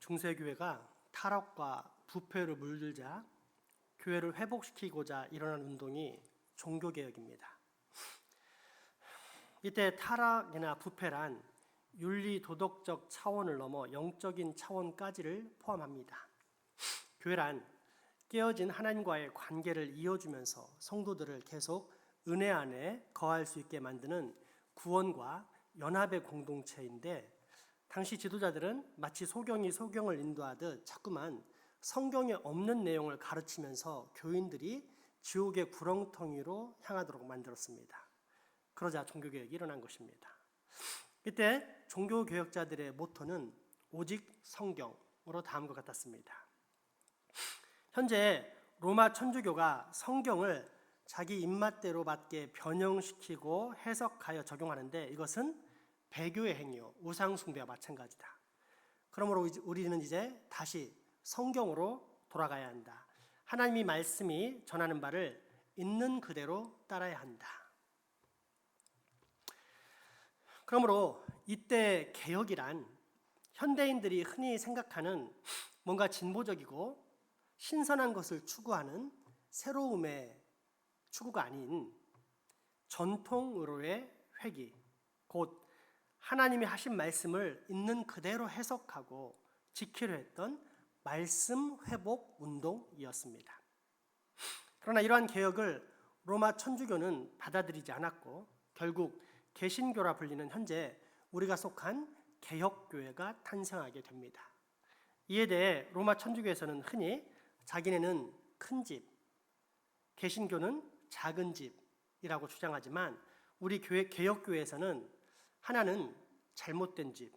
중세교회가 타락과 부패로 물들자 교회를 회복시키고자 일어난 운동이 종교개혁입니다. 이때 타락이나 부패란 윤리 도덕적 차원을 넘어 영적인 차원까지를 포함합니다. 교회란 깨어진 하나님과의 관계를 이어주면서 성도들을 계속 은혜 안에 거할 수 있게 만드는 구원과 연합의 공동체인데, 당시 지도자들은 마치 소경이 소경을 인도하듯 자꾸만 성경에 없는 내용을 가르치면서 교인들이 지옥의 구렁텅이로 향하도록 만들었습니다. 그러자 종교개혁이 일어난 것입니다. 이때 종교개혁자들의 모토는 오직 성경으로 다음과 같았습니다. 현재 로마 천주교가 성경을 자기 입맛대로 맞게 변형시키고 해석하여 적용하는데, 이것은 배교의 행위요, 우상숭배와 마찬가지다. 그러므로 우리는 이제 다시 성경으로 돌아가야 한다. 하나님의 말씀이 전하는 바를 있는 그대로 따라야 한다. 그러므로 이때 개혁이란 현대인들이 흔히 생각하는 뭔가 진보적이고 신선한 것을 추구하는 새로움의 추구가 아닌 전통으로의 회귀, 곧 하나님이 하신 말씀을 있는 그대로 해석하고 지키려 했던 말씀 회복 운동이었습니다. 그러나 이러한 개혁을 로마 천주교는 받아들이지 않았고, 결국 개신교라 불리는 현재 우리가 속한 개혁교회가 탄생하게 됩니다. 이에 대해 로마 천주교에서는 흔히 자기네는 큰 집, 개신교는 작은 집이라고 주장하지만, 우리 개혁교회에서는 하나는 잘못된 집,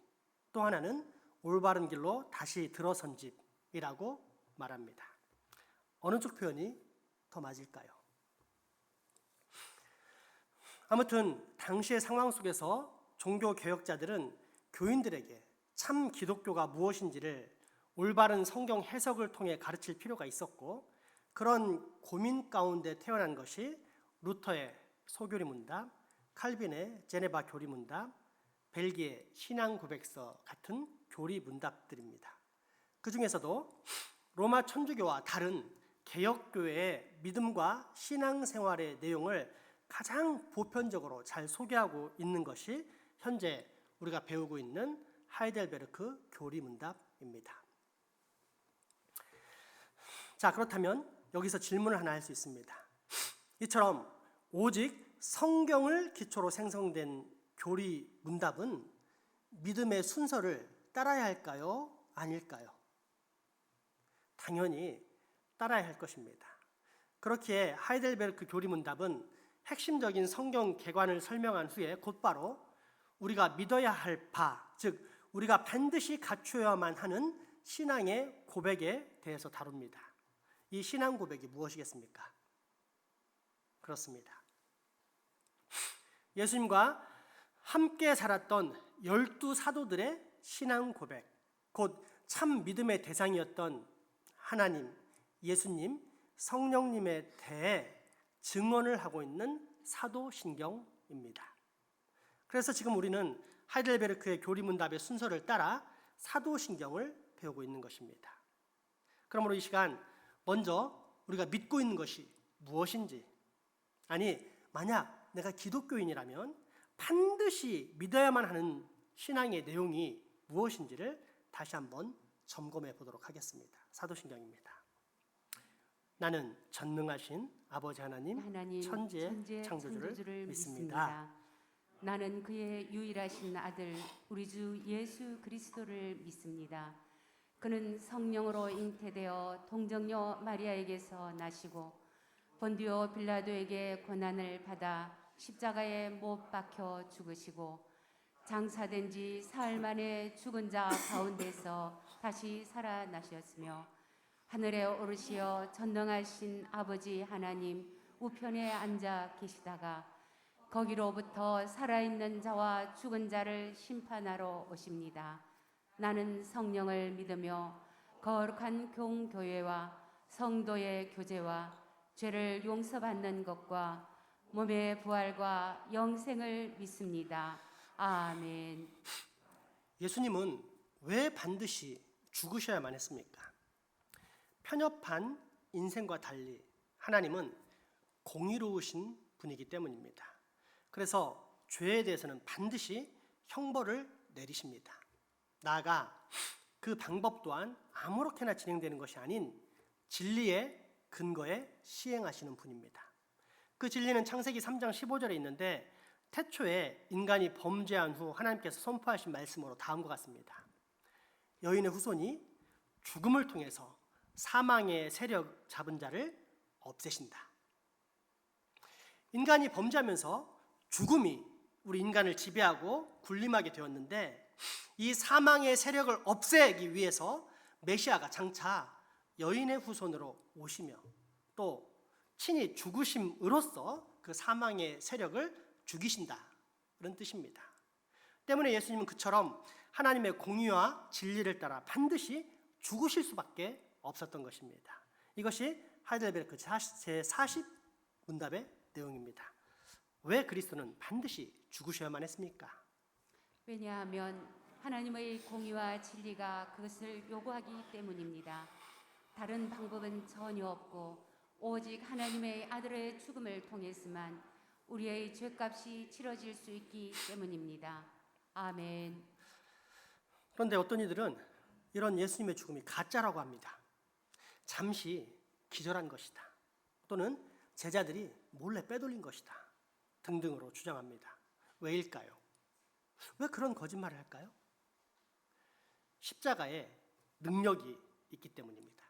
또 하나는 올바른 길로 다시 들어선 집이라고 말합니다. 어느 쪽 표현이 더 맞을까요? 아무튼 당시의 상황 속에서 종교개혁자들은 교인들에게 참 기독교가 무엇인지를 올바른 성경 해석을 통해 가르칠 필요가 있었고, 그런 고민 가운데 태어난 것이 루터의 소교리 문답, 칼빈의 제네바 교리 문답, 벨기에 신앙 고백서 같은 교리 문답들입니다. 그 중에서도 로마 천주교와 다른 개혁교회의 믿음과 신앙생활의 내용을 가장 보편적으로 잘 소개하고 있는 것이 현재 우리가 배우고 있는 하이델베르크 교리 문답입니다. 자, 그렇다면 여기서 질문을 하나 할 수 있습니다. 이처럼 오직 성경을 기초로 생성된 교리 문답은 믿음의 순서를 따라야 할까요? 아닐까요? 당연히 따라야 할 것입니다. 그렇기에 하이델베르크 교리 문답은 핵심적인 성경 개관을 설명한 후에 곧바로 우리가 믿어야 할 바, 즉 우리가 반드시 갖추어야만 하는 신앙의 고백에 대해서 다룹니다. 이 신앙 고백이 무엇이겠습니까? 그렇습니다. 예수님과 함께 살았던 12사도들의 신앙 고백, 곧 참 믿음의 대상이었던 하나님, 예수님, 성령님에 대해 증언을 하고 있는 사도신경입니다. 그래서 지금 우리는 하이델베르크의 교리문답의 순서를 따라 사도신경을 배우고 있는 것입니다. 그러므로 이 시간 먼저 우리가 믿고 있는 것이 무엇인지, 아니 만약 내가 기독교인이라면 반드시 믿어야만 하는 신앙의 내용이 무엇인지를 다시 한번 점검해 보도록 하겠습니다. 사도신경입니다. 나는 전능하신 아버지 하나님 천지의 창조주를 믿습니다. 나는 그의 유일하신 아들 우리 주 예수 그리스도를 믿습니다. 그는 성령으로 잉태되어 동정녀 마리아에게서 나시고 본디오 빌라도에게 고난을 받아 십자가에 못 박혀 죽으시고 장사된 지 사흘 만에 죽은 자 가운데서 다시 살아나셨으며 하늘에 오르시어 전능하신 아버지 하나님 우편에 앉아 계시다가 거기로부터 살아있는 자와 죽은 자를 심판하러 오십니다. 나는 성령을 믿으며 거룩한 공교회와 성도의 교제와 죄를 용서받는 것과 몸의 부활과 영생을 믿습니다. 아멘. 예수님은 왜 반드시 죽으셔야만 했습니까? 편협한 인생과 달리 하나님은 공의로우신 분이기 때문입니다. 그래서 죄에 대해서는 반드시 형벌을 내리십니다. 나아가 그 방법 또한 아무렇게나 진행되는 것이 아닌 진리의 근거에 시행하시는 분입니다. 그 진리는 창세기 3장 15절에 있는데 태초에 인간이 범죄한 후 하나님께서 선포하신 말씀으로 다음과 같습니다. 여인의 후손이 죽음을 통해서 사망의 세력 잡은 자를 없애신다. 인간이 범죄하면서 죽음이 우리 인간을 지배하고 군림하게 되었는데 이 사망의 세력을 없애기 위해서 메시아가 장차 여인의 후손으로 오시며 또 친히 죽으심으로써 그 사망의 세력을 죽이신다 그런 뜻입니다. 때문에 예수님은 그처럼 하나님의 공의와 진리를 따라 반드시 죽으실 수밖에 없었던 것입니다. 이것이 하이델베르크 제40 문답의 내용입니다. 왜 그리스도는 반드시 죽으셔야만 했습니까? 왜냐하면 하나님의 공의와 진리가 그것을 요구하기 때문입니다. 다른 방법은 전혀 없고 오직 하나님의 아들의 죽음을 통해서만 우리의 죄값이 치러질 수 있기 때문입니다. 아멘. 그런데 어떤 이들은 이런 예수님의 죽음이 가짜라고 합니다. 잠시 기절한 것이다. 또는 제자들이 몰래 빼돌린 것이다. 등등으로 주장합니다. 왜일까요? 왜 그런 거짓말을 할까요? 십자가에 능력이 있기 때문입니다.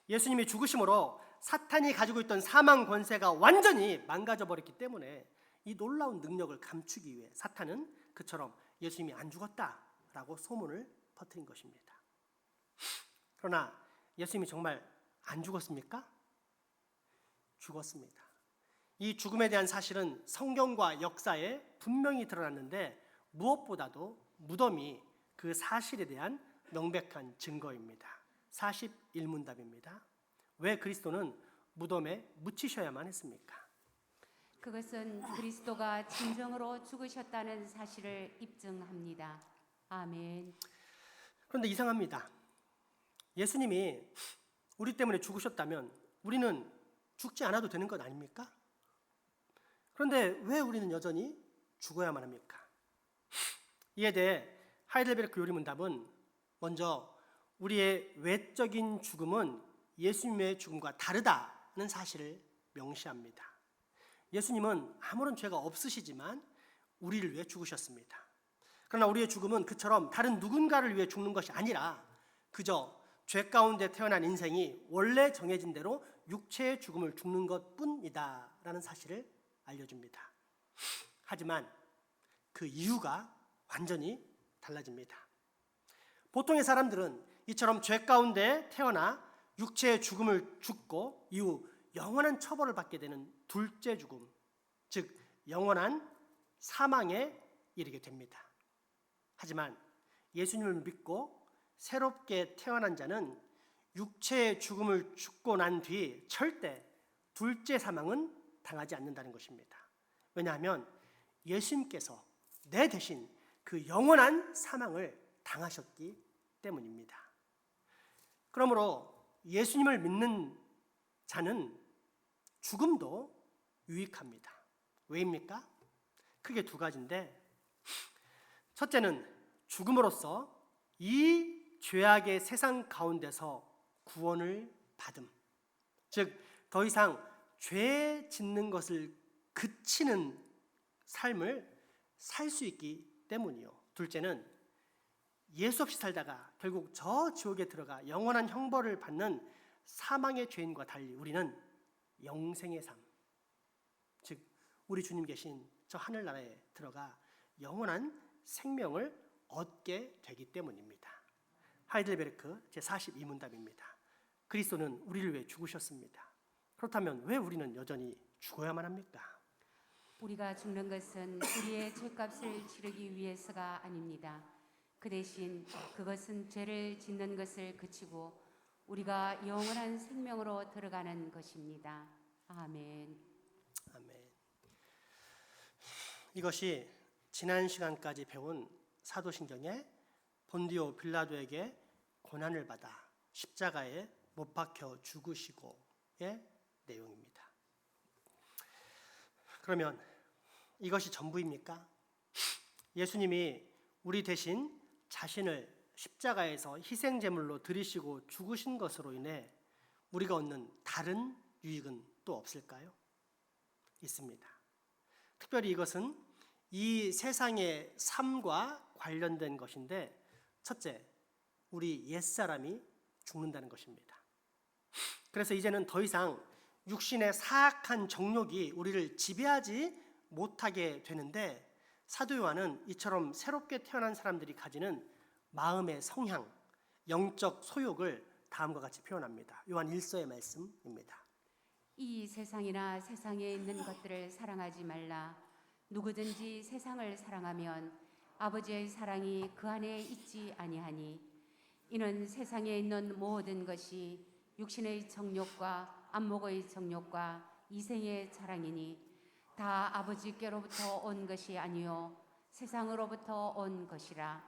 예수님이 죽으심으로 사탄이 가지고 있던 사망 권세가 완전히 망가져 버렸기 때문에 이 놀라운 능력을 감추기 위해 사탄은 그처럼 예수님이 안 죽었다라고 소문을 퍼뜨린 것입니다. 그러나 예수님이 정말 안 죽었습니까? 죽었습니다. 이 죽음에 대한 사실은 성경과 역사에 분명히 드러났는데 무엇보다도 무덤이 그 사실에 대한 명백한 증거입니다. 41문답입니다. 왜 그리스도는 무덤에 묻히셔야만 했습니까? 그것은 그리스도가 진정으로 죽으셨다는 사실을 입증합니다. 아멘. 그런데 이상합니다. 예수님이 우리 때문에 죽으셨다면 우리는 죽지 않아도 되는 것 아닙니까? 그런데 왜 우리는 여전히 죽어야만 합니까? 이에 대해 하이델베르크 요리문답은 먼저 우리의 외적인 죽음은 예수님의 죽음과 다르다는 사실을 명시합니다. 예수님은 아무런 죄가 없으시지만 우리를 위해 죽으셨습니다. 그러나 우리의 죽음은 그처럼 다른 누군가를 위해 죽는 것이 아니라 그저 죄 가운데 태어난 인생이 원래 정해진 대로 육체의 죽음을 죽는 것뿐이다 라는 사실을 알려줍니다. 하지만 그 이유가 완전히 달라집니다. 보통의 사람들은 이처럼 죄 가운데 태어나 육체의 죽음을 죽고 이후 영원한 처벌을 받게 되는 둘째 죽음, 즉 영원한 사망에 이르게 됩니다. 하지만 예수님을 믿고 새롭게 태어난 자는 육체의 죽음을 죽고 난 뒤 절대 둘째 사망은 당하지 않는다는 것입니다. 왜냐하면 예수님께서 내 대신 그 영원한 사망을 당하셨기 때문입니다. 그러므로 예수님을 믿는 자는 죽음도 유익합니다. 왜입니까? 크게 두 가지인데 첫째는 죽음으로써 이 죄악의 세상 가운데서 구원을 받음. 즉 더 이상 죄 짓는 것을 그치는 삶을 살 수 있기 때문이요. 둘째는 예수 없이 살다가 결국 저 지옥에 들어가 영원한 형벌을 받는 사망의 죄인과 달리 우리는 영생의 삶, 즉 우리 주님 계신 저 하늘나라에 들어가 영원한 생명을 얻게 되기 때문입니다. 하이델베르크 제42문답입니다. 그리스도는 우리를 위해 죽으셨습니다. 그렇다면 왜 우리는 여전히 죽어야만 합니까? 우리가 죽는 것은 우리의 죄값을 치르기 위해서가 아닙니다. 그 대신 그것은 죄를 짓는 것을 그치고 우리가 영원한 생명으로 들어가는 것입니다. 아멘. 아멘. 이것이 지난 시간까지 배운 사도신경의 본디오 빌라도에게 고난을 받아 십자가에 못 박혀 죽으시고의 내용입니다. 그러면 이것이 전부입니까? 예수님이 우리 대신 자신을 십자가에서 희생제물로 드리시고 죽으신 것으로 인해 우리가 얻는 다른 유익은 또 없을까요? 있습니다. 특별히 이것은 이 세상의 삶과 관련된 것인데, 첫째, 우리 옛사람이 죽는다는 것입니다. 그래서 이제는 더 이상 육신의 사악한 정욕이 우리를 지배하지 못하게 되는데, 사도 요한은 이처럼 새롭게 태어난 사람들이 가지는 마음의 성향, 영적 소욕을 다음과 같이 표현합니다. 요한 1서의 말씀입니다. 이 세상이나 세상에 있는 것들을 사랑하지 말라. 누구든지 세상을 사랑하면 아버지의 사랑이 그 안에 있지 아니하니, 이는 세상에 있는 모든 것이 육신의 정욕과 안목의 정욕과 이생의 자랑이니 다 아버지께로부터 온 것이 아니요 세상으로부터 온 것이라.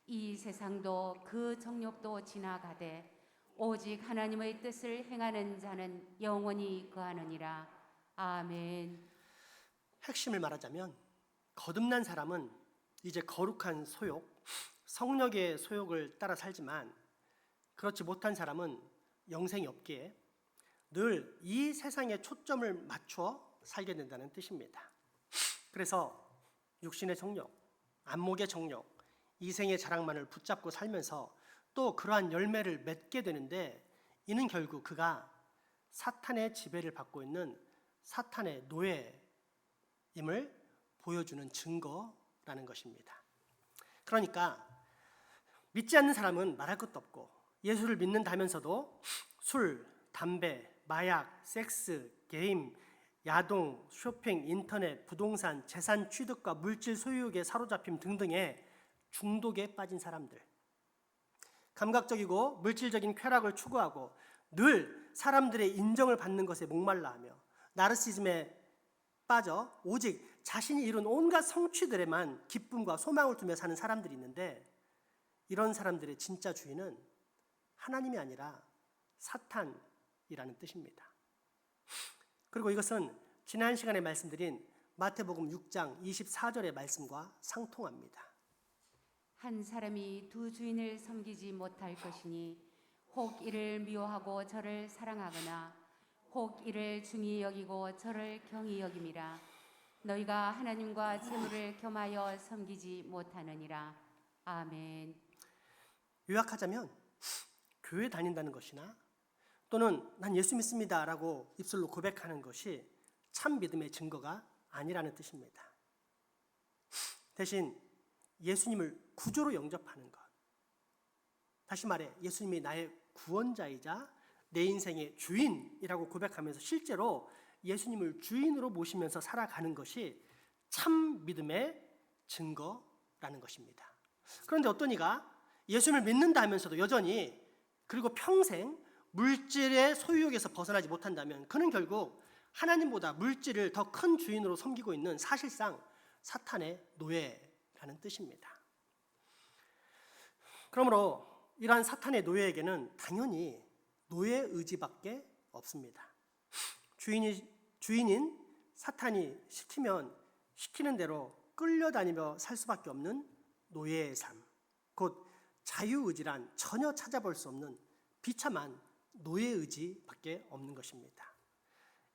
이 세상도 그 정욕도 지나가되 오직 하나님의 뜻을 행하는 자는 영원히 거하느니라. 아멘. 핵심을 말하자면 거듭난 사람은 이제 거룩한 소욕, 성령의 소욕을 따라 살지만, 그렇지 못한 사람은 영생이 없기에 늘 이 세상에 초점을 맞춰 살게 된다는 뜻입니다. 그래서 육신의 정욕, 안목의 정욕, 이생의 자랑만을 붙잡고 살면서 또 그러한 열매를 맺게 되는데, 이는 결국 그가 사탄의 지배를 받고 있는 사탄의 노예임을 보여주는 증거라는 것입니다. 그러니까 믿지 않는 사람은 말할 것도 없고, 예수를 믿는다면서도 술, 담배, 마약, 섹스, 게임, 야동, 쇼핑, 인터넷, 부동산, 재산 취득과 물질 소유욕에 사로잡힘 등등의 중독에 빠진 사람들, 감각적이고 물질적인 쾌락을 추구하고 늘 사람들의 인정을 받는 것에 목말라하며 나르시즘에 빠져 오직 자신이 이룬 온갖 성취들에만 기쁨과 소망을 두며 사는 사람들이 있는데, 이런 사람들의 진짜 주인은 하나님이 아니라 사탄이라는 뜻입니다. 그리고 이것은 지난 시간에 말씀드린 마태복음 6장 24절의 말씀과 상통합니다. 한 사람이 두 주인을 섬기지 못할 것이니 혹 이를 미워하고 저를 사랑하거나 혹 이를 중히 여기고 저를 경히 여김이라. 너희가 하나님과 재물을 겸하여 섬기지 못하느니라. 아멘. 요약하자면 교회 다닌다는 것이나 또는 난 예수 믿습니다 라고 입술로 고백하는 것이 참 믿음의 증거가 아니라는 뜻입니다. 대신 예수님을 구조로 영접하는 것, 다시 말해 예수님이 나의 구원자이자 내 인생의 주인이라고 고백하면서 실제로 예수님을 주인으로 모시면서 살아가는 것이 참 믿음의 증거라는 것입니다. 그런데 어떤 이가 예수님을 믿는다 하면서도 여전히, 그리고 평생 물질의 소유욕에서 벗어나지 못한다면 그는 결국 하나님보다 물질을 더 큰 주인으로 섬기고 있는 사실상 사탄의 노예라는 뜻입니다. 그러므로 이러한 사탄의 노예에게는 당연히 노예 의지밖에 없습니다. 주인인 사탄이 시키면 시키는 대로 끌려다니며 살 수밖에 없는 노예의 삶, 곧 자유의지란 전혀 찾아볼 수 없는 비참한 노예의지밖에 없는 것입니다.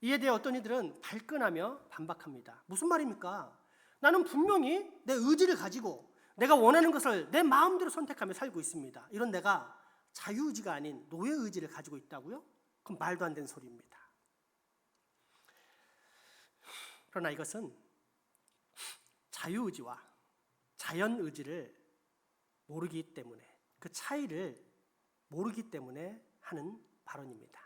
이에 대해 어떤 이들은 발끈하며 반박합니다. 무슨 말입니까? 나는 분명히 내 의지를 가지고 내가 원하는 것을 내 마음대로 선택하며 살고 있습니다. 이런 내가 자유의지가 아닌 노예의지를 가지고 있다고요? 그건 말도 안 되는 소리입니다. 그러나 이것은 자유의지와 자연의지를 모르기 때문에, 그 차이를 모르기 때문에 하는 발언입니다.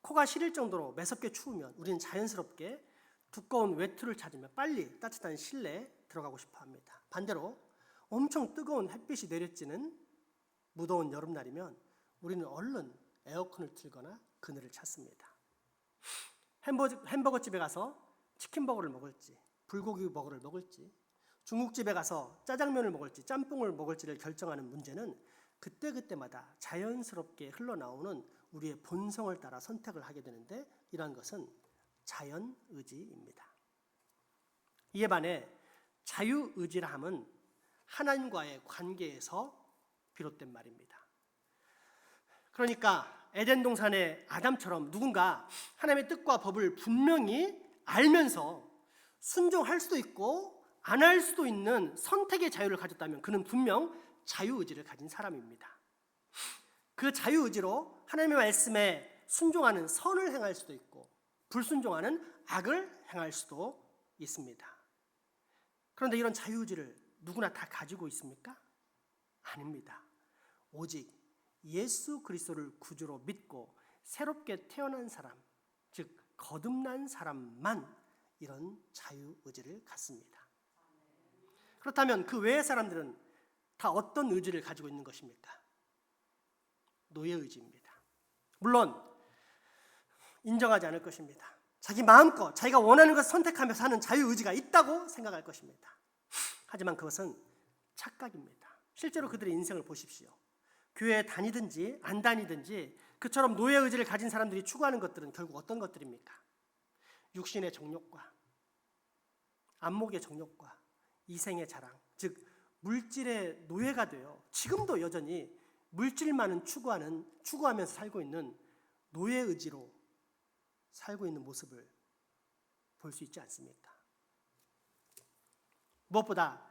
코가 시릴 정도로 매섭게 추우면 우리는 자연스럽게 두꺼운 외투를 찾으며 빨리 따뜻한 실내에 들어가고 싶어 합니다. 반대로 엄청 뜨거운 햇빛이 내리쬐는 무더운 여름날이면 우리는 얼른 에어컨을 틀거나 그늘을 찾습니다. 햄버거 집에 가서 치킨버거를 먹을지 불고기 버거를 먹을지, 중국집에 가서 짜장면을 먹을지 짬뽕을 먹을지를 결정하는 문제는 그때그때마다 자연스럽게 흘러나오는 우리의 본성을 따라 선택을 하게 되는데 이러한 것은 자연의지입니다. 이에 반해 자유의지라 함은 하나님과의 관계에서 비롯된 말입니다. 그러니까 에덴 동산의 아담처럼 누군가 하나님의 뜻과 법을 분명히 알면서 순종할 수도 있고 안 할 수도 있는 선택의 자유를 가졌다면 그는 분명 자유의지를 가진 사람입니다. 그 자유의지로 하나님의 말씀에 순종하는 선을 행할 수도 있고 불순종하는 악을 행할 수도 있습니다. 그런데 이런 자유의지를 누구나 다 가지고 있습니까? 아닙니다. 오직 예수 그리스도를 구주로 믿고 새롭게 태어난 사람, 즉 거듭난 사람만 이런 자유의지를 갖습니다. 그렇다면 그 외의 사람들은 다 어떤 의지를 가지고 있는 것입니까? 노예의지입니다. 물론 인정하지 않을 것입니다. 자기 마음껏 자기가 원하는 것을 선택하며 사는 자유의지가 있다고 생각할 것입니다. 하지만 그것은 착각입니다. 실제로 그들의 인생을 보십시오. 교회에 다니든지 안 다니든지 그처럼 노예의지를 가진 사람들이 추구하는 것들은 결국 어떤 것들입니까? 육신의 정욕과 안목의 정욕과 이생의 자랑, 즉 물질의 노예가 되어 지금도 여전히 물질만은 추구하면서 살고 있는 노예의지로 살고 있는 모습을 볼 수 있지 않습니까? 무엇보다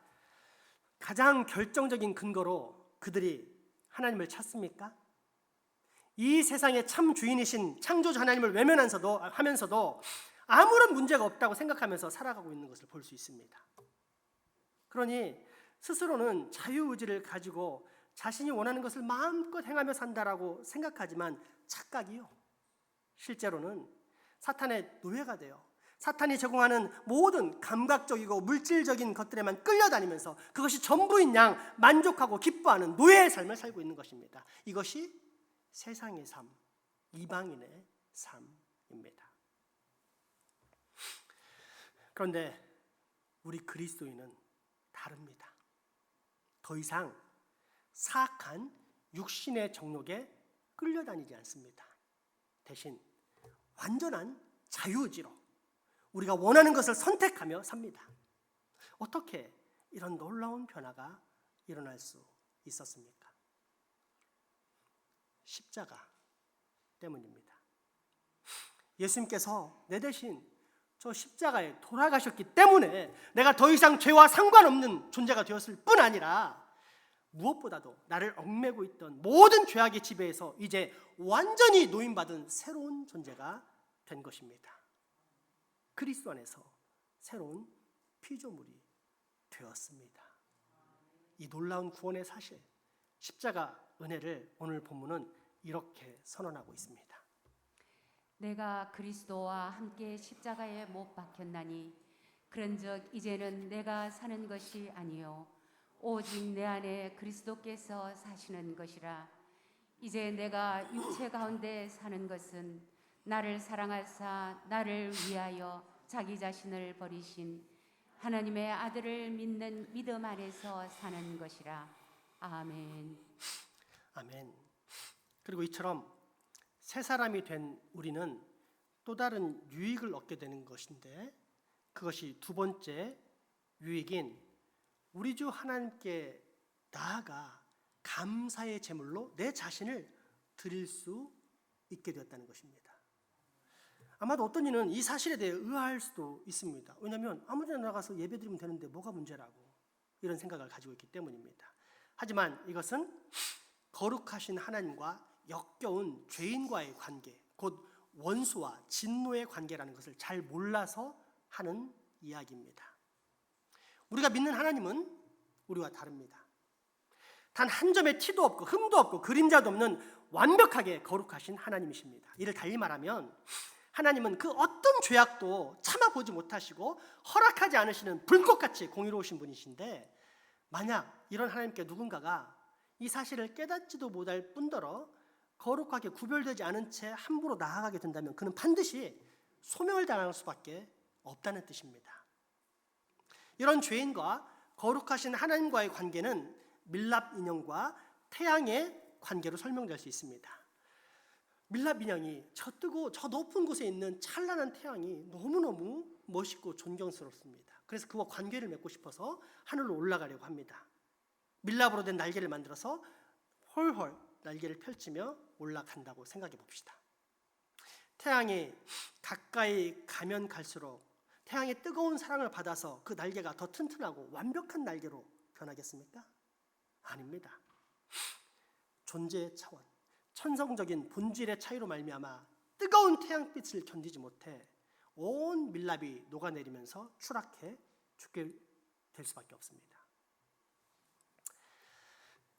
가장 결정적인 근거로 그들이 하나님을 찾습니까? 이 세상의 참 주인이신 창조주 하나님을 외면하면서도 아무런 문제가 없다고 생각하면서 살아가고 있는 것을 볼 수 있습니다. 그러니 스스로는 자유의지를 가지고 자신이 원하는 것을 마음껏 행하며 산다라고 생각하지만 착각이요. 실제로는 사탄의 노예가 되어 사탄이 제공하는 모든 감각적이고 물질적인 것들에만 끌려다니면서 그것이 전부인 양 만족하고 기뻐하는 노예의 삶을 살고 있는 것입니다. 이것이 세상의 삶, 이방인의 삶입니다. 그런데 우리 그리스도인은 다릅니다. 더 이상 사악한 육신의 정욕에 끌려다니지 않습니다. 대신 완전한 자유의지로 우리가 원하는 것을 선택하며 삽니다. 어떻게 이런 놀라운 변화가 일어날 수 있었습니까? 십자가 때문입니다. 예수님께서 내 대신 저 십자가에 돌아가셨기 때문에 내가 더 이상 죄와 상관없는 존재가 되었을 뿐 아니라 무엇보다도 나를 얽매고 있던 모든 죄악의 지배에서 이제 완전히 노임받은 새로운 존재가 된 것입니다. 그리스도 안에서 새로운 피조물이 되었습니다. 이 놀라운 구원의 사실, 십자가 은혜를 오늘 본문은 이렇게 선언하고 있습니다. 내가 그리스도와 함께 십자가에 못 박혔나니 그런즉 이제는 내가 사는 것이 아니요 오직 내 안에 그리스도께서 사시는 것이라. 이제 내가 육체 가운데 사는 것은 나를 사랑하사 나를 위하여 자기 자신을 버리신 하나님의 아들을 믿는 믿음 안에서 사는 것이라. 아멘. 아멘. 그리고 이처럼 새 사람이 된 우리는 또 다른 유익을 얻게 되는 것인데 그것이 두 번째 유익인 우리 주 하나님께 나아가 감사의 제물로 내 자신을 드릴 수 있게 되었다는 것입니다. 아마도 어떤 이는 이 사실에 대해 의아할 수도 있습니다. 왜냐하면 아무 데나 나가서 예배드리면 되는데 뭐가 문제라고 이런 생각을 가지고 있기 때문입니다. 하지만 이것은 거룩하신 하나님과 역겨운 죄인과의 관계, 곧 원수와 진노의 관계라는 것을 잘 몰라서 하는 이야기입니다. 우리가 믿는 하나님은 우리와 다릅니다. 단 한 점의 티도 없고 흠도 없고 그림자도 없는 완벽하게 거룩하신 하나님이십니다. 이를 달리 말하면 하나님은 그 어떤 죄악도 참아보지 못하시고 허락하지 않으시는 불꽃같이 공의로우신 분이신데 만약 이런 하나님께 누군가가 이 사실을 깨닫지도 못할 뿐더러 거룩하게 구별되지 않은 채 함부로 나아가게 된다면 그는 반드시 소명을 당할 수밖에 없다는 뜻입니다. 이런 죄인과 거룩하신 하나님과의 관계는 밀랍 인형과 태양의 관계로 설명될 수 있습니다. 밀랍 인형이 저 뜨고 저 높은 곳에 있는 찬란한 태양이 너무너무 멋있고 존경스럽습니다. 그래서 그와 관계를 맺고 싶어서 하늘로 올라가려고 합니다. 밀랍으로 된 날개를 만들어서 홀홀 날개를 펼치며 올라간다고 생각해 봅시다. 태양이 가까이 가면 갈수록 태양의 뜨거운 사랑을 받아서 그 날개가 더 튼튼하고 완벽한 날개로 변하겠습니까? 아닙니다. 존재의 차원, 천성적인 본질의 차이로 말미암아 뜨거운 태양빛을 견디지 못해 온 밀랍이 녹아내리면서 추락해 죽게 될 수밖에 없습니다.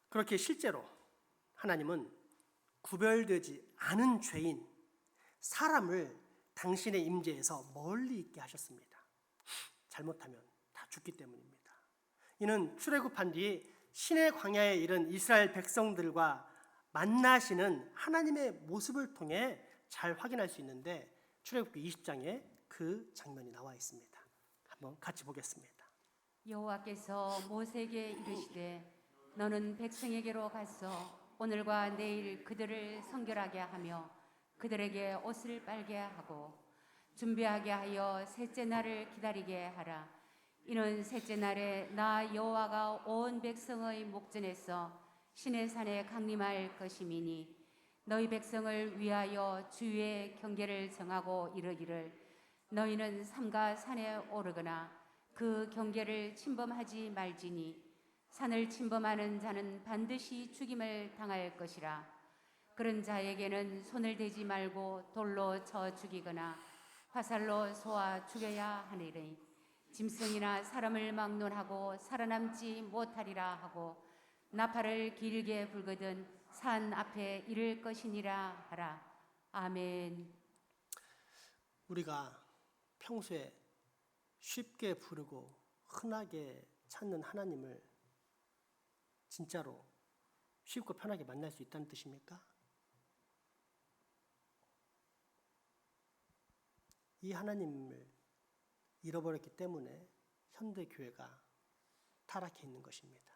그렇게 실제로 하나님은 구별되지 않은 죄인, 사람을 당신의 임재에서 멀리 있게 하셨습니다. 잘못하면 다 죽기 때문입니다. 이는 출애굽한 뒤 신의 광야에 이른 이스라엘 백성들과 만나시는 하나님의 모습을 통해 잘 확인할 수 있는데 출애굽기 20장에 그 장면이 나와 있습니다. 한번 같이 보겠습니다. 여호와께서 모세에게 이르시되 너는 백성에게로 가서 오늘과 내일 그들을 성결하게 하며 그들에게 옷을 빨게 하고 준비하게 하여 셋째 날을 기다리게 하라. 이는 셋째 날에 나 여호와가 온 백성의 목전에서 신의 산에 강림할 것임이니 너희 백성을 위하여 주의 경계를 정하고 이르기를 너희는 삼가 산에 오르거나 그 경계를 침범하지 말지니 산을 침범하는 자는 반드시 죽임을 당할 것이라. 그런 자에게는 손을 대지 말고 돌로 쳐 죽이거나 화살로 쏘아 죽여야 하리니 짐승이나 사람을 막론하고 살아남지 못하리라 하고 나팔을 길게 불거든 산 앞에 이를 것이니라 하라. 아멘. 우리가 평소에 쉽게 부르고 흔하게 찾는 하나님을 진짜로 쉽고 편하게 만날 수 있다는 뜻입니까? 이 하나님을 잃어버렸기 때문에 현대 교회가 타락해 있는 것입니다.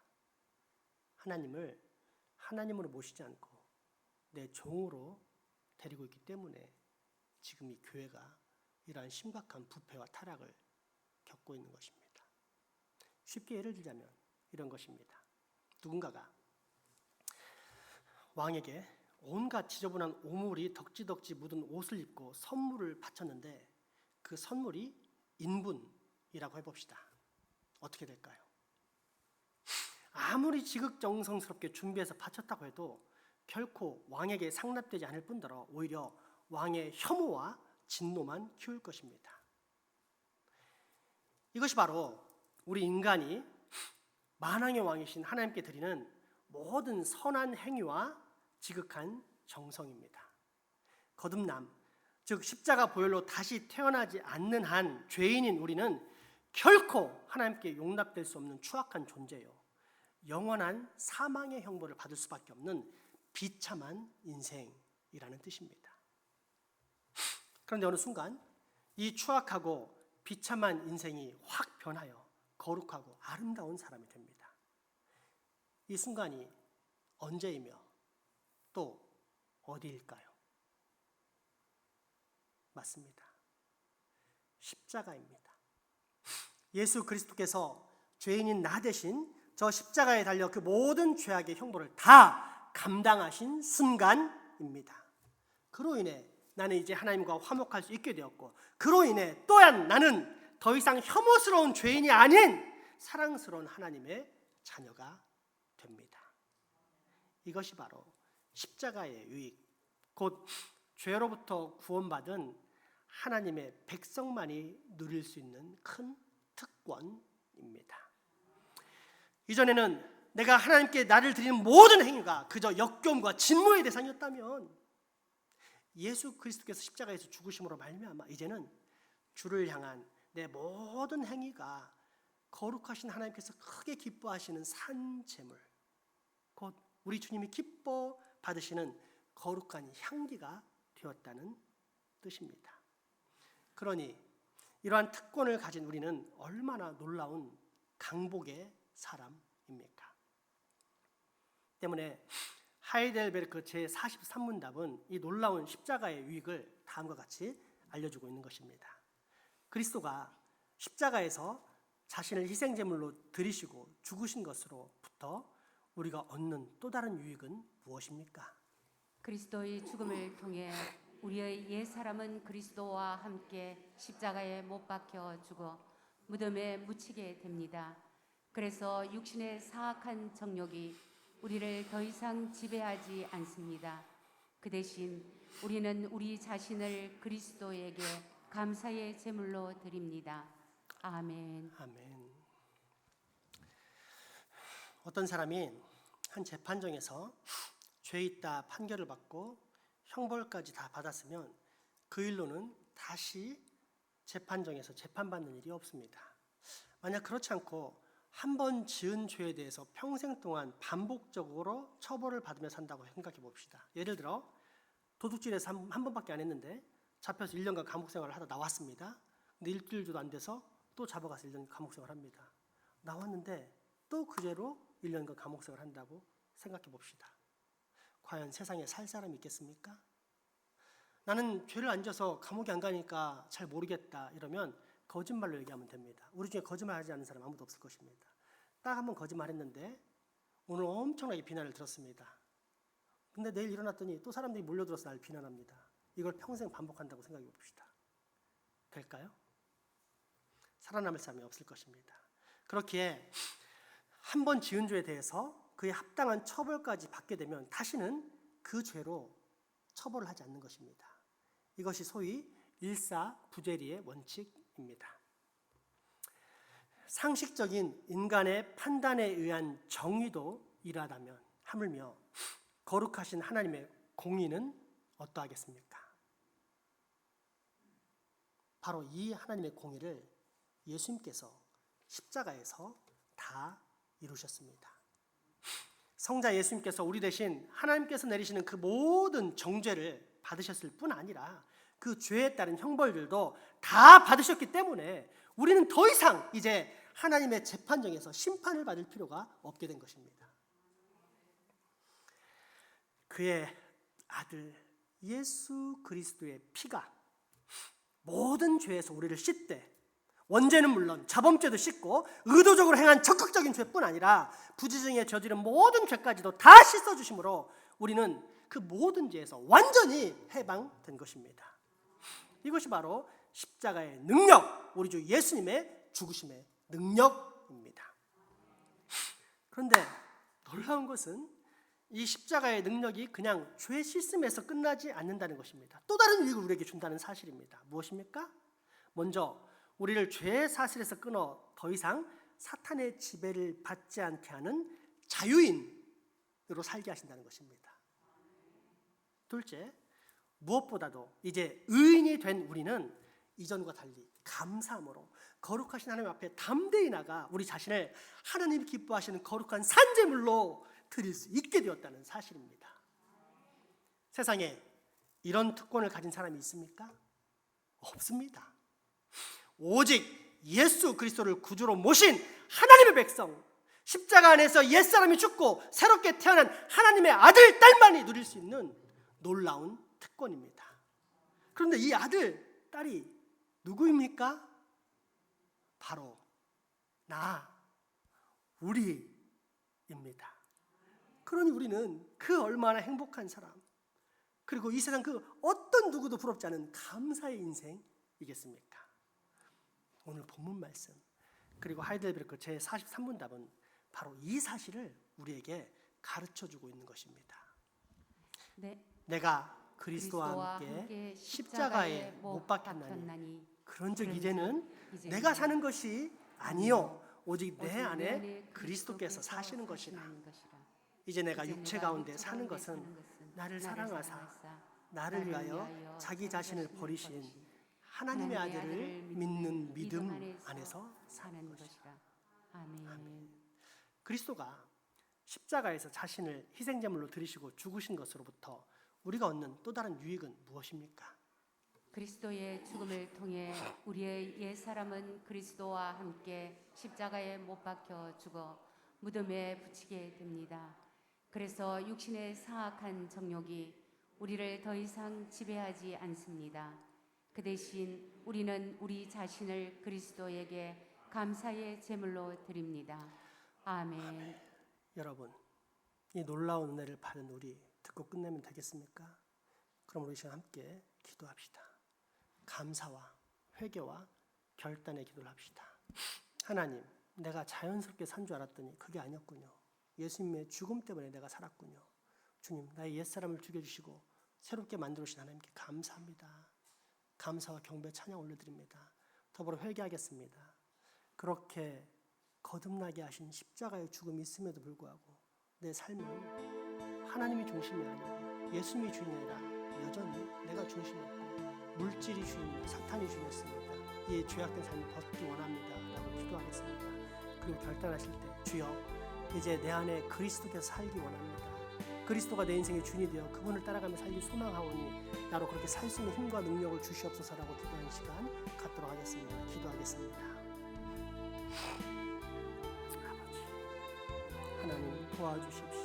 하나님을 하나님으로 모시지 않고 내 종으로 데리고 있기 때문에 지금 이 교회가 이러한 심각한 부패와 타락을 겪고 있는 것입니다. 쉽게 예를 들자면 이런 것입니다. 누군가가 왕에게 온갖 지저분한 오물이 덕지덕지 묻은 옷을 입고 선물을 바쳤는데 그 선물이 인분이라고 해봅시다. 어떻게 될까요? 아무리 지극정성스럽게 준비해서 바쳤다고 해도 결코 왕에게 상납되지 않을 뿐더러 오히려 왕의 혐오와 진노만 키울 것입니다. 이것이 바로 우리 인간이 만왕의 왕이신 하나님께 드리는 모든 선한 행위와 지극한 정성입니다. 거듭남, 즉 십자가 보혈로 다시 태어나지 않는 한 죄인인 우리는 결코 하나님께 용납될 수 없는 추악한 존재요, 영원한 사망의 형벌을 받을 수밖에 없는 비참한 인생이라는 뜻입니다. 그런데 어느 순간 이 추악하고 비참한 인생이 확 변하여 거룩하고 아름다운 사람이 됩니다. 이 순간이 언제이며 또 어디일까요? 맞습니다. 십자가입니다. 예수 그리스도께서 죄인인 나 대신 저 십자가에 달려 그 모든 죄악의 형벌을 다 감당하신 순간입니다. 그로 인해 나는 이제 하나님과 화목할 수 있게 되었고, 그로 인해 또한 나는 더 이상 혐오스러운 죄인이 아닌 사랑스러운 하나님의 자녀가 됩니다. 이것이 바로 십자가의 유익, 곧 죄로부터 구원받은 하나님의 백성만이 누릴 수 있는 큰 특권입니다. 이전에는 내가 하나님께 나를 드리는 모든 행위가 그저 역겨움과 진노의 대상이었다면 예수 그리스도께서 십자가에서 죽으심으로 말미암아 이제는 주를 향한 내 모든 행위가 거룩하신 하나님께서 크게 기뻐하시는 산 제물, 곧 우리 주님이 기뻐 받으시는 거룩한 향기가 되었다는 뜻입니다. 그러니 이러한 특권을 가진 우리는 얼마나 놀라운 강복의 사람입니까? 때문에 하이델베르크 제43문답은 이 놀라운 십자가의 유익을 다음과 같이 알려주고 있는 것입니다. 그리스도가 십자가에서 자신을 희생제물로 드리시고 죽으신 것으로부터 우리가 얻는 또 다른 유익은 무엇입니까? 그리스도의 죽음을 통해 우리의 옛 사람은 그리스도와 함께 십자가에 못 박혀 죽어 무덤에 묻히게 됩니다. 그래서 육신의 사악한 정욕이 우리를 더 이상 지배하지 않습니다. 그 대신 우리는 우리 자신을 그리스도에게 감사의 제물로 드립니다. 아멘. 아멘. 어떤 사람이 한 재판정에서 죄 있다 판결을 받고 형벌까지 다 받았으면 그 일로는 다시 재판정에서 재판받는 일이 없습니다. 만약 그렇지 않고 한 번 지은 죄에 대해서 평생 동안 반복적으로 처벌을 받으며 산다고 생각해 봅시다. 예를 들어 도둑질에서 한 번밖에 안 했는데 잡혀서 1년간 감옥 생활을 하다 나왔습니다. 근데 일주일도 안 돼서 또 잡아가서 1년 감옥 생활을 합니다. 나왔는데 또 그 죄로 1년간 감옥 생활을 한다고 생각해 봅시다. 과연 세상에 살 사람이 있겠습니까? 나는 죄를 안 져서 감옥에 안 가니까 잘 모르겠다 이러면 거짓말로 얘기하면 됩니다. 우리 중에 거짓말하지 않는 사람 아무도 없을 것입니다. 딱 한 번 거짓말했는데 오늘 엄청나게 비난을 들었습니다. 근데 내일 일어났더니 또 사람들이 몰려들어서 나를 비난합니다. 이걸 평생 반복한다고 생각해 봅시다. 될까요? 살아남을 사람이 없을 것입니다. 그렇기에 한 번 지은 죄에 대해서 그에 합당한 처벌까지 받게 되면 다시는 그 죄로 처벌을 하지 않는 것입니다. 이것이 소위 일사부재리의 원칙입니다. 상식적인 인간의 판단에 의한 정의도 일하다면 하물며 거룩하신 하나님의 공의는 어떠하겠습니까? 바로 이 하나님의 공의를 예수님께서 십자가에서 다 이루셨습니다. 성자 예수님께서 우리 대신 하나님께서 내리시는 그 모든 정죄를 받으셨을 뿐 아니라 그 죄에 따른 형벌들도 다 받으셨기 때문에 우리는 더 이상 이제 하나님의 재판정에서 심판을 받을 필요가 없게 된 것입니다. 그의 아들 예수 그리스도의 피가 모든 죄에서 우리를 씻되 원죄는 물론 자범죄도 씻고 의도적으로 행한 적극적인 죄뿐 아니라 부지중에 저지른 모든 죄까지도 다 씻어주심으로 우리는 그 모든 죄에서 완전히 해방된 것입니다. 이것이 바로 십자가의 능력, 우리 주 예수님의 죽으심의 능력입니다. 그런데 놀라운 것은 이 십자가의 능력이 그냥 죄 씻음에서 끝나지 않는다는 것입니다. 또 다른 유익을 우리에게 준다는 사실입니다. 무엇입니까? 먼저 우리를 죄의 사슬에서 끊어 더 이상 사탄의 지배를 받지 않게 하는 자유인으로 살게 하신다는 것입니다. 둘째, 무엇보다도 이제 의인이 된 우리는 이전과 달리 감사함으로 거룩하신 하나님 앞에 담대히 나가 우리 자신을 하나님이 기뻐하시는 거룩한 산제물로 드릴 수 있게 되었다는 사실입니다. 세상에 이런 특권을 가진 사람이 있습니까? 없습니다. 오직 예수 그리스도를 구주로 모신 하나님의 백성, 십자가 안에서 옛사람이 죽고 새롭게 태어난 하나님의 아들, 딸만이 누릴 수 있는 놀라운 특권입니다. 그런데 이 아들, 딸이 누구입니까? 바로 우리입니다. 그러니 우리는 그 얼마나 행복한 사람, 그리고 이 세상 그 어떤 누구도 부럽지 않은 감사의 인생이겠습니까? 오늘 본문 말씀 그리고 하이델베르크 제43문답은 바로 이 사실을 우리에게 가르쳐주고 있는 것입니다. 네. 내가 그리스도와 함께 십자가에 못 박혔나니 그런즉 이제는 내가 사는 것이 아니요 오직 내 안에 그리스도께서 사시는 것이라. 이제 내가 육체 가운데 사는 것은 나를 사랑하사 나를 위하여 자기 자신을 버리신 하나님의 아들을 믿는 믿음 안에서 사는 것이라. 아멘. 그리스도가 십자가에서 자신을 희생제물로 드리시고 죽으신 것으로부터 우리가 얻는 또 다른 유익은 무엇입니까? 그리스도의 죽음을 통해 우리의 옛 사람은 그리스도와 함께 십자가에 못 박혀 죽어 무덤에 붙이게 됩니다. 그래서 육신의 사악한 정욕이 우리를 더 이상 지배하지 않습니다. 그 대신 우리는 우리 자신을 그리스도에게 감사의 제물로 드립니다. 아멘. 여러분, 이 놀라운 은혜를 받은 우리 듣고 끝내면 되겠습니까? 그럼 우리 시간 함께 기도합시다. 감사와 회개와 결단의 기도를 합시다. 하나님, 내가 자연스럽게 산 줄 알았더니 그게 아니었군요. 예수님의 죽음 때문에 내가 살았군요. 주님, 나의 옛사람을 죽여주시고 새롭게 만들어주신 하나님께 감사합니다. 감사와 경배 찬양 올려드립니다. 더불어 회개하겠습니다. 그렇게 거듭나게 하신 십자가의 죽음이 있음에도 불구하고 내 삶은 하나님이 중심이 아니고 예수님이 주인이 아니라 여전히 내가 중심이었고 물질이 주인이고 사탄이 주인이었습니다. 이 죄악된 삶을 벗기 원합니다 라고 기도하겠습니다. 그리고 결단하실 때 주여 이제 내 안에 그리스도께서 살기 원합니다. 그리스도가 내 인생의 주인이 되어 그분을 따라가며 살기 소망하오니 나로 그렇게 살 수 있는 힘과 능력을 주시옵소서라고 기도하는 시간 갖도록 하겠습니다. 기도하겠습니다. 아버지 하나님 도와주십시오.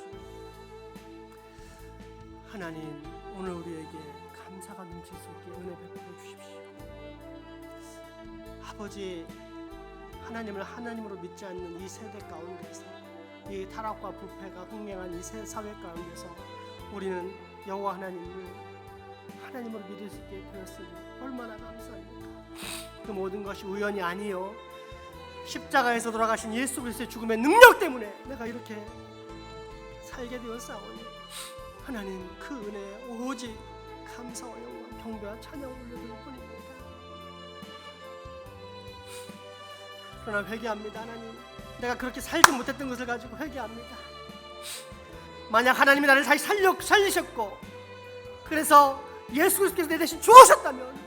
하나님 오늘 우리에게 감사가 넘칠 수 있게 은혜 베풀어 주십시오. 아버지 하나님을 하나님으로 믿지 않는 이 세대 가운데서 이 타락과 부패가 흥행한 이 사회 가운데서 우리는 여호와 하나님을 하나님으로 믿을 수 있게 되었으니 얼마나 감사합니까? 그 모든 것이 우연이 아니요 십자가에서 돌아가신 예수 그리스도의 죽음의 능력 때문에 내가 이렇게 살게 되었사오니 하나님 그 은혜에 오직 감사와 영광 경배와 찬양을 올려드릴 뿐입니다. 그러나 회개합니다. 하나님 내가 그렇게 살지 못했던 것을 가지고 회개합니다. 만약 하나님이 나를 다시 살리셨고 그래서 예수 그리스도께서 내 대신 죽으셨다면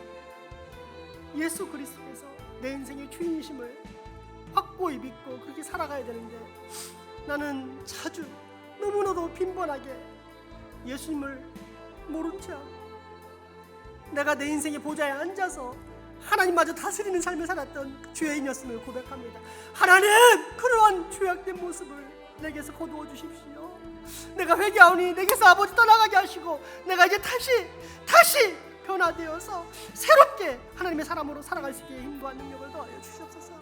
예수 그리스도께서 내 인생의 주인이심을 확고히 믿고 그렇게 살아가야 되는데 나는 자주 너무나도 빈번하게 예수님을 모른 채하고 내가 내 인생의 보좌에 앉아서 하나님마저 다스리는 삶을 살았던 죄인이었음을 고백합니다. 하나님 그러한 죄악된 모습을 내게서 거두어 주십시오. 내가 회개하오니 내게서 아버지 떠나가게 하시고 내가 이제 다시 변화되어서 새롭게 하나님의 사람으로 살아갈 수 있게 힘과 능력을 더하여 주시옵소서.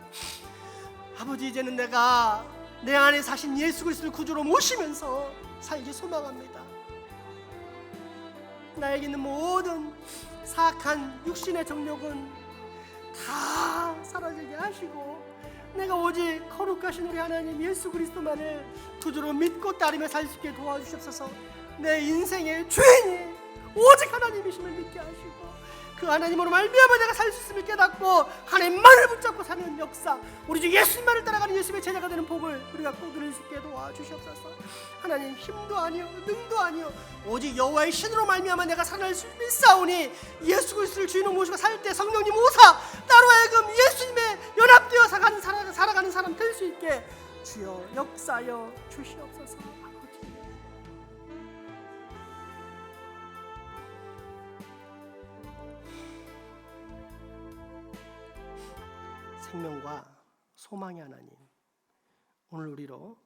아버지 이제는 내가 내 안에 사신 예수 그리스도를 구주로 모시면서 살기 소망합니다. 나에게 있는 모든 사악한 육신의 정욕은 다 사라지게 하시고 내가 오직 거룩하신 우리 하나님 예수 그리스도만을 구주로 믿고 따르며 살 수 있게 도와주시옵소서. 내 인생의 주인이 오직 하나님이심을 믿게 하시고 그 하나님으로 말미암아 내가 살 수 있음을 깨닫고 하나님만을 붙잡고 사는 역사, 우리 주 예수님만을 따라가는 예수님의 제자가 되는 복을 우리가 꼭 누릴 수 있게 도와주시옵소서. 하나님 힘도 아니요 능도 아니요 오직 여호와의 신으로 말미암아 내가 살아날 수 있사오니 예수 그리스도를 주인으로 모시고 살 때 성령님 오사 나로 하여금 예수님의 연합되어 살아가는 사람 될 수 있게 주여 역사여 주시옵소서. 생명과 소망의 하나님, 오늘 우리로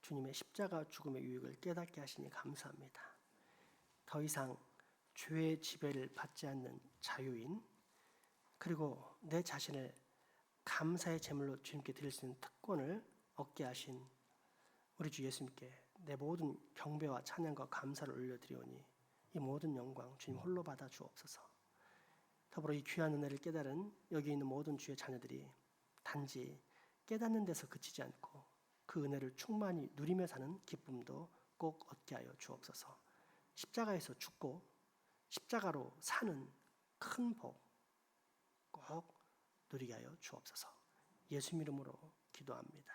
주님의 십자가 죽음의 유익을 깨닫게 하시니 감사합니다. 더 이상 죄의 지배를 받지 않는 자유인, 그리고 내 자신을 감사의 제물로 주님께 드릴 수 있는 특권을 얻게 하신 우리 주 예수님께 내 모든 경배와 찬양과 감사를 올려드리오니 이 모든 영광 주님 홀로 받아 주옵소서. 더불어 이 귀한 은혜를 깨달은 여기 있는 모든 주의 자녀들이 단지 깨닫는 데서 그치지 않고 그 은혜를 충만히 누리며 사는 기쁨도 꼭 얻게 하여 주옵소서. 십자가에서 죽고 십자가로 사는 큰 복 꼭 누리게 하여 주옵소서. 예수 이름으로 기도합니다.